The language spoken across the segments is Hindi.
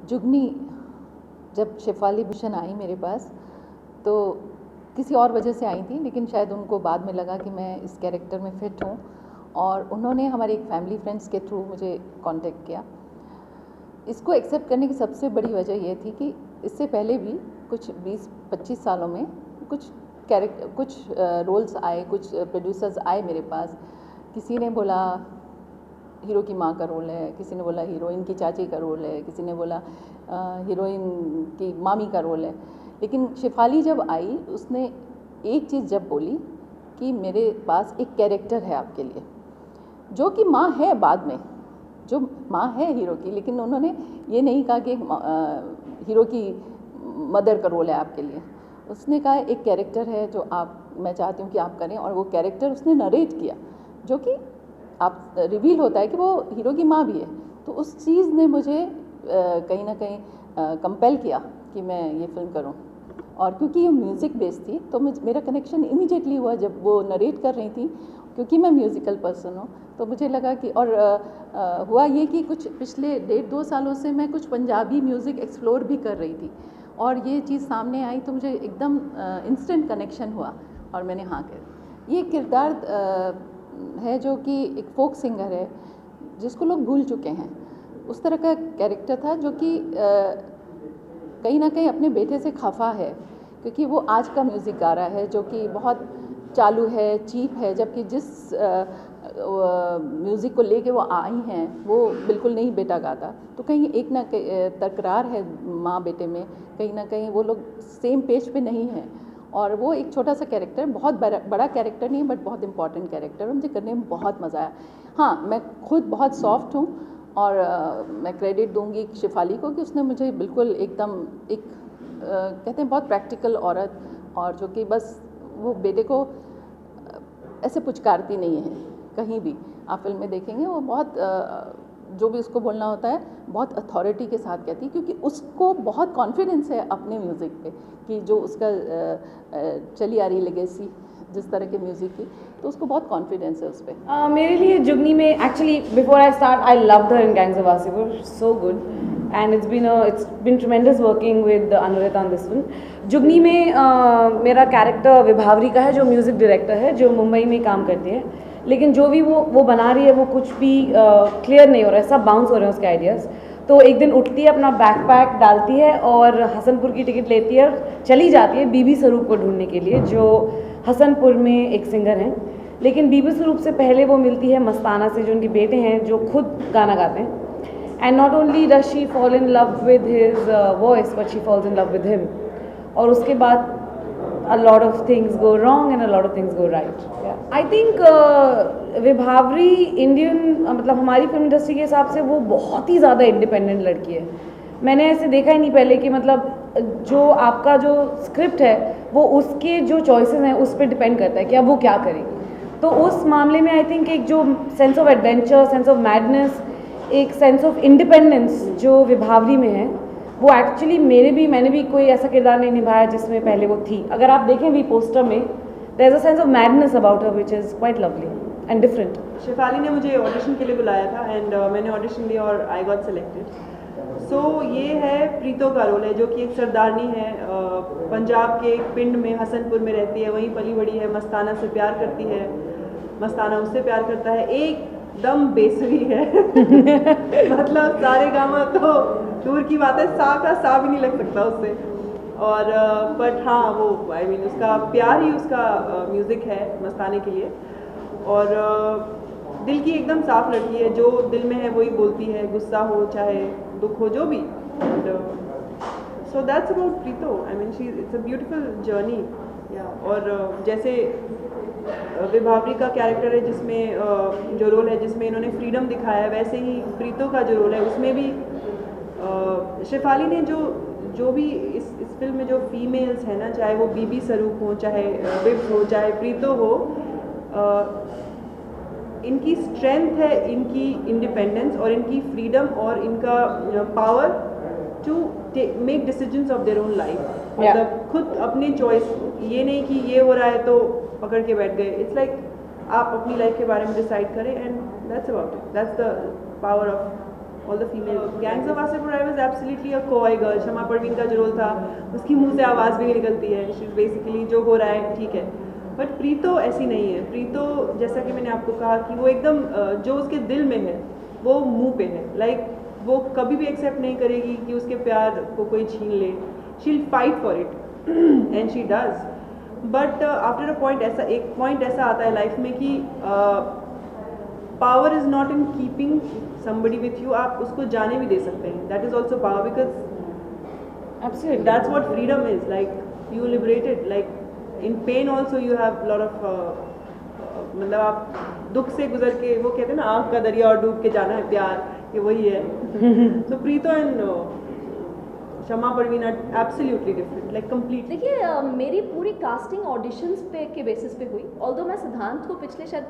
जुगनी जब शेफाली भूषण आई मेरे पास तो किसी और वजह से आई थी, लेकिन शायद उनको बाद में लगा कि मैं इस कैरेक्टर में फ़िट हूँ और उन्होंने हमारे एक फैमिली फ्रेंड्स के थ्रू मुझे कांटेक्ट किया। इसको एक्सेप्ट करने की सबसे बड़ी वजह ये थी कि इससे पहले भी कुछ 20-25 सालों में कुछ रोल्स आए, कुछ प्रोड्यूसर्स आए मेरे पास। किसी ने बोला हीरो की माँ का रोल है, किसी ने बोला हीरोइन की चाची का रोल है, किसी ने बोला हीरोइन की मामी का रोल है। लेकिन शेफाली जब आई, उसने एक चीज़ जब बोली कि मेरे पास एक कैरेक्टर है आपके लिए, जो कि माँ है बाद में, जो माँ है हीरो की, लेकिन उन्होंने ये नहीं कहा कि हीरो की मदर का रोल है आपके लिए। उसने कहा एक कैरेक्टर है जो मैं चाहती हूँ कि आप करें, और वो कैरेक्टर उसने नरेट किया, जो कि आप रिवील होता है कि वो हीरो की माँ भी है। तो उस चीज़ ने मुझे कहीं ना कहीं कंपेल किया कि मैं ये फिल्म करूं। और क्योंकि ये म्यूज़िक बेस्ड थी तो मेरा कनेक्शन इमीडिएटली हुआ जब वो नरेट कर रही थी, क्योंकि मैं म्यूज़िकल पर्सन हूँ। तो मुझे लगा कि हुआ ये कि कुछ पिछले 1.5-2 सालों से मैं कुछ पंजाबी म्यूज़िक एक्सप्लोर भी कर रही थी, और ये चीज़ सामने आई तो मुझे एकदम इंस्टेंट कनेक्शन हुआ और मैंने हाँ कर। ये किरदार है जो कि एक फोक सिंगर है जिसको लोग भूल चुके हैं, उस तरह का कैरेक्टर था जो कि कहीं ना कहीं अपने बेटे से खफा है, क्योंकि वो आज का म्यूज़िक गा रहा है जो कि बहुत चालू है, चीप है, जबकि जिस म्यूज़िक को लेके वो आई हैं वो बिल्कुल नहीं बेटा गाता। तो कहीं एक ना तकरार है माँ बेटे में, कहीं ना कहीं वो लोग सेम पेज पे नहीं हैं। और वो एक छोटा सा कैरेक्टर, बहुत बड़ा कैरेक्टर नहीं, बट बहुत इंपॉर्टेंट कैरेक्टर, मुझे करने में बहुत मज़ा आया। हाँ, मैं खुद बहुत सॉफ्ट हूँ और मैं क्रेडिट दूंगी शेफाली को कि उसने मुझे बिल्कुल एकदम एक कहते हैं बहुत प्रैक्टिकल औरत, और जो कि बस वो बेटे को ऐसे पुचकारती नहीं है कहीं भी। आप फिल्म में देखेंगे वो बहुत जो भी उसको बोलना होता है बहुत अथॉरिटी के साथ कहती है, क्योंकि उसको बहुत कॉन्फिडेंस है अपने म्यूज़िक पे कि जो उसका चली आ रही लेगेसी जिस तरह के म्यूज़िक की, तो उसको बहुत कॉन्फिडेंस है उस पर। मेरे लिए जुगनी में actually before I start I loved her in Gangs of Wasseypur so good, and it's been tremendous working with Anurita on this film. Jugni में मेरा कैरेक्टर विभावरी का है, जो म्यूज़िक डायरेक्टर है, जो मुंबई में काम करती है, लेकिन जो भी वो बना रही है वो कुछ भी क्लियर नहीं हो रहा है, सब बाउंस हो रहे हैं उसके आइडियाज़। तो एक दिन उठती है, अपना बैकपैक डालती है और हसनपुर की टिकट लेती है और चली जाती है बीबी स्वरूप को ढूंढने के लिए, जो हसनपुर में एक सिंगर हैं। लेकिन बीबी स्वरूप से पहले वो मिलती है मस्ताना से, जो उनके बेटे हैं, जो खुद गाना गाते हैं। And not only does she fall in love with his voice, but she falls in love with him. और उसके बाद a lot of things go wrong and a lot of things go right. I think Vibhavari Indian मतलब हमारी फिल्म इंडस्ट्री के हिसाब से वो बहुत ही ज़्यादा इंडिपेंडेंट लड़की है। मैंने ऐसे देखा ही नहीं पहले कि मतलब जो आपका जो स्क्रिप्ट है वो उसके जो चॉइसेस हैं उस पर डिपेंड करता है कि अब वो क्या करेगी। तो उस मामले में आई थिंक एक जो sense of adventure, sense of madness, एक सेंस ऑफ इंडिपेंडेंस जो विभावरी में है, वो एक्चुअली मैंने भी कोई ऐसा किरदार नहीं निभाया जिसमें पहले वो थी। अगर आप देखें भी पोस्टर में, there is a sense of madness about her which is quite lovely and different. Shefali ने मुझे ऑडिशन के लिए बुलाया था एंड मैंने ऑडिशन दिया और आई गॉट सिलेक्टेड। सो ये है प्रीतो का रोल है, जो कि एक सरदारनी है, पंजाब के एक पिंड में हसनपुर में रहती है, वहीं पली बड़ी है, मस्ताना से प्यार करती है, मस्ताना उससे प्यार करता है, एकदम बेसुरी है मतलब सारे गामा तो दूर की बात है, सा का सा भी नहीं लग सकता उससे। और बट हाँ, वो आई मीन उसका प्यार ही उसका म्यूज़िक है मस्ताने के लिए। और दिल की एकदम साफ लड़की है, जो दिल में है वही बोलती है, गुस्सा हो चाहे दुख हो, जो भी। So that's about Preeto. I mean it's a beautiful journey. और जैसे विभावरी का कैरेक्टर है जिसमें जो रोल है जिसमें इन्होंने फ्रीडम दिखाया है, वैसे ही प्रीतो का जो रोल है उसमें भी शेफाली ने जो भी इस फिल्म में जो फीमेल्स हैं ना, चाहे वो बीबी स्वरूप हो, चाहे विव्स हो, चाहे प्रीतो हो, इनकी स्ट्रेंथ है, इनकी इंडिपेंडेंस और इनकी फ्रीडम और इनका power to make decisions of their own life. मतलब खुद अपनी चॉइस, ये नहीं कि ये हो रहा है तो पकड़ के बैठ गए। इट्स लाइक आप अपनी लाइफ के बारे में डिसाइड करें, and that's about it. That's the power of all the female gangs of Wasseypur I was absolutely अ कोई गर्ल। शमा परवीन का जो रोल था उसकी मुंह से आवाज़ भी नहीं निकलती है, शी इज़ बेसिकली जो हो रहा है ठीक है। बट प्रीतो ऐसी नहीं है। प्रीतो जैसा कि मैंने आपको कहा कि वो एकदम जो उसके दिल में है वो मुंह पे है। लाइक वो कभी भी एक्सेप्ट नहीं करेगी कि उसके प्यार को कोई छीन ले। She will fight for it and she does. But after a point एक पॉइंट ऐसा आता है लाइफ में कि power is not in keeping somebody with you. आप उसको जाने भी दे सकते हैं, that is also power, because that's what freedom is. Like you liberated, like in pen also you have lot of मतलब आप दुख से गुजर के, वो कहते हैं ना आँख का दरिया और डूब के जाना है प्यार, ये वही है। So Preeto and Shama Parveen are absolutely different, like completely. देखिए मेरी पूरी कास्टिंग ऑडिशंस पे के बेसिस पे हुई। ऑल्दो मैं सिद्धांत को पिछले शायद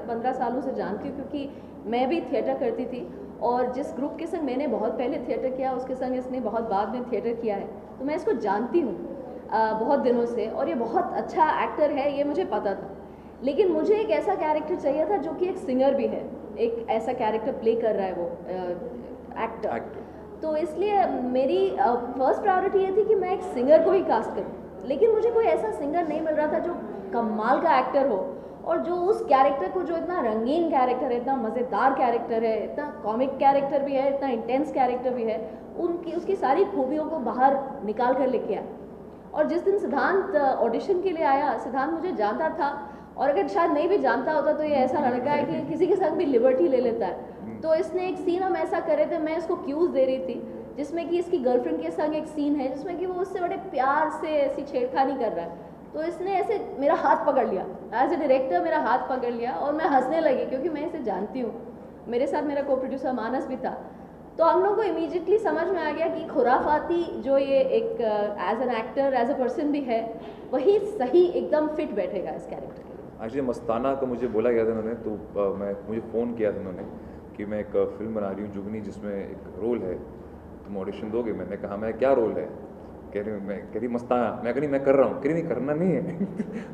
15 सालों से जानती हूँ, क्योंकि मैं भी थिएटर करती थी और जिस ग्रुप के संग मैंने बहुत पहले थिएटर किया उसके संग इसने बहुत बाद में थिएटर किया है, तो मैं इसको जानती हूँ बहुत दिनों से, और ये बहुत अच्छा एक्टर है ये मुझे पता था। लेकिन मुझे एक ऐसा कैरेक्टर चाहिए था जो कि एक सिंगर भी है, एक ऐसा कैरेक्टर प्ले कर रहा है वो एक्टर। तो इसलिए मेरी फर्स्ट प्रायोरिटी ये थी कि मैं एक सिंगर को ही कास्ट करूं। लेकिन मुझे कोई ऐसा सिंगर नहीं मिल रहा था जो कमाल का एक्टर हो और जो उस कैरेक्टर को, जो इतना रंगीन कैरेक्टर है, इतना मज़ेदार कैरेक्टर है, इतना कॉमिक कैरेक्टर भी है, इतना इंटेंस कैरेक्टर भी है, उसकी सारी खूबियों को बाहर निकाल कर लेके आया। और जिस दिन सिद्धांत ऑडिशन के लिए आया, सिद्धांत मुझे जानता था, और अगर शायद नहीं भी जानता होता तो ये ऐसा लड़का है कि किसी के संग भी लिबर्टी ले लेता है। तो इसने एक सीन हम ऐसा करे थे, मैं इसको क्यूज़ दे रही थी जिसमें कि इसकी गर्लफ्रेंड के संग एक सीन है जिसमें कि वो उससे बड़े प्यार से ऐसी छेड़खानी कर रहा है। तो इसने ऐसे मेरा हाथ पकड़ लिया, एज ए डायरेक्टर मेरा हाथ पकड़ लिया और मैं हंसने लगी क्योंकि मैं इसे जानती हूँ। मेरे साथ मेरा को प्रोड्यूसर मानस भी था। तो हम लोग को इमीडिएटली समझ में आ गया कि खुराफाती जो ये एक as an actor as a person भी है, वही सही एकदम फिट बैठेगा इस कैरेक्टर के लिए। एक्चुअली मस्ताना का मुझे बोला गया था उन्होंने, तो मुझे फ़ोन किया था उन्होंने कि मैं एक फ़िल्म बना रही हूँ जुगनी, जिसमें एक रोल है, तुम ऑडिशन दोगे? मैंने कहा मैं क्या रोल है? कह रही मस्ताना। मैं कह रही मैं कर रहा हूँ। कह रही नहीं करना नहीं है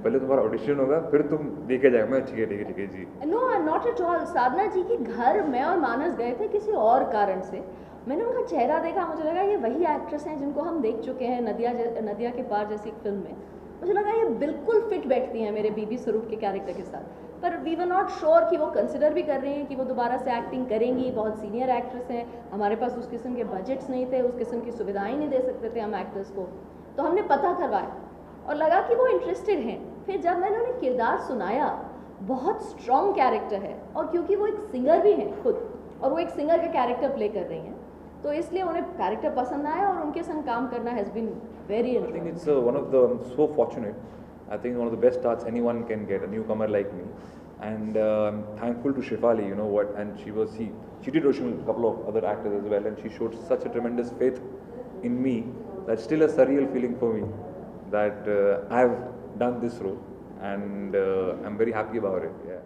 पहले तुम्हारा ऑडिशन होगा फिर तुम देखे जाएगा। मैं ठीक है जी। No not at all. Sadhana ji के घर मैं और मानस गए थे किसी और कारण से। मैंने उनका चेहरा देखा, मुझे लगा ये वही एक्ट्रेस हैं जिनको हम देख चुके हैं नदिया के पार जैसी फिल्म में। मुझे लगा ये बिल्कुल फिट बैठती हैं मेरे बीबी स्वरूप के कैरेक्टर के साथ। पर वी वर नॉट श्योर कि वो कंसिडर भी कर रही हैं कि वो दोबारा से एक्टिंग करेंगी। बहुत सीनियर एक्ट्रेस हैं, हमारे पास उस किस्म के बजट्स नहीं थे, उस किस्म की सुविधाएं नहीं दे सकते थे हम एक्टर्स को। तो हमने पता करवाया और लगा कि वो इंटरेस्टेड हैं। फिर जब मैंने उन्हें किरदार सुनाया, बहुत स्ट्रॉन्ग कैरेक्टर है, और क्योंकि वो एक सिंगर भी हैं खुद और वो एक सिंगर का कैरेक्टर प्ले कर रही हैं, तो इसलिए उन्हें कैरेक्टर पसंद आया और उनके संग काम करना has been very interesting. I think it's one of the so fortunate, I think one of the best starts anyone can get, a newcomer like me, and I'm thankful to Shefali, you know what, and she did audition a couple of other actors as well, and she showed such a tremendous faith in me that's still a surreal feeling for me that I've done this role, and I'm very happy about it. Yeah.